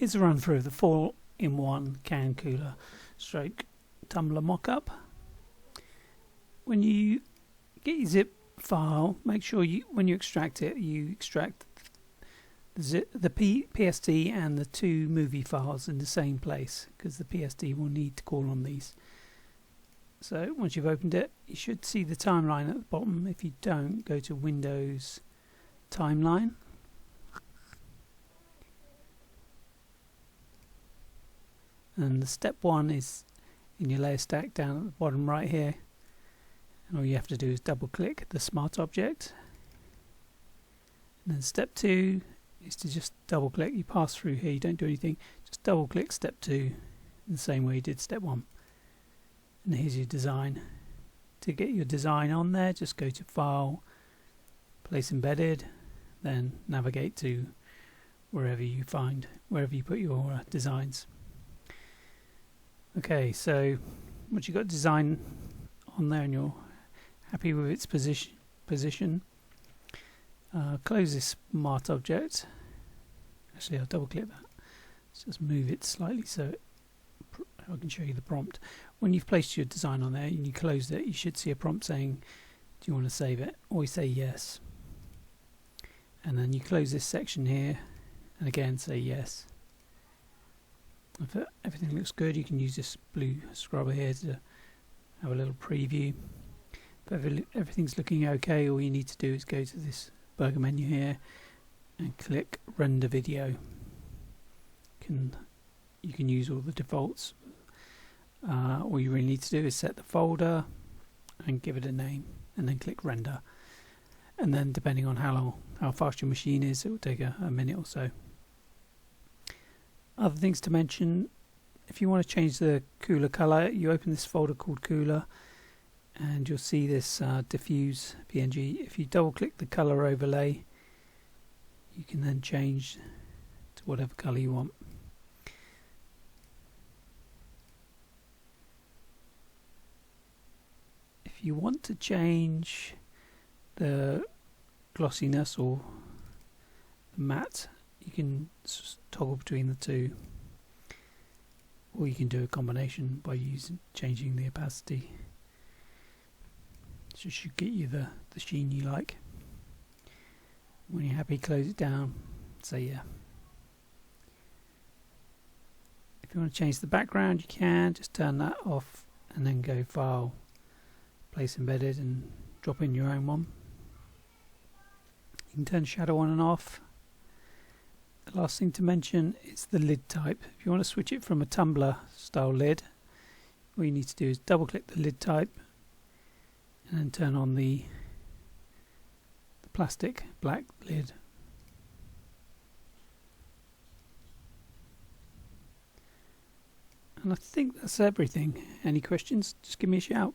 Here's a run through of the 4-in-1 can cooler stroke tumbler mock-up. When you get your zip file, make sure when you extract it, you extract the PSD and the two movie files in the same place, because the PSD will need to call on these. So once you've opened it, you should see the timeline at the bottom. If you don't, go to Windows Timeline. And the step 1 is in your layer stack down at the bottom right here. And all you have to do is double click the smart object. And then step 2 is to just double click. You pass through here, you don't do anything. Just double click step 2 in the same way you did step 1. And here's your design. To get your design on there, just go to File, Place Embedded, then navigate to wherever you put your designs. Okay, so once you've got design on there and you're happy with its position, close this smart object. Actually, I'll double click that. Let's just move it slightly so I can show you the prompt. When you've placed your design on there and you close it, you should see a prompt saying, do you want to save it? Always say yes. And then you close this section here and again say yes. If everything looks good, you can use this blue scrubber here to have a little preview. If everything's looking okay, all you need to do is go to this burger menu here and click Render Video. You can use all the defaults. All you really need to do is set the folder and give it a name, and then click Render. And then depending on how fast your machine is, it will take a minute or so. Other things to mention: if you want to change the cooler color, you open this folder called Cooler and you'll see this diffuse PNG. If you double click the color overlay, you can then change to whatever color you want. If you want to change the glossiness or the matte, you can toggle between the two, or you can do a combination by changing the opacity. So it should get you the sheen you like. When you're happy, close it down, say yeah. If you want to change the background, you can just turn that off and then go File, Place Embedded, and drop in your own one. You can turn shadow on and off. The last thing to mention is the lid type. If you want to switch it from a tumbler style lid, all you need to do is double click the lid type and then turn on the plastic black lid. And I think that's everything. Any questions, just give me a shout.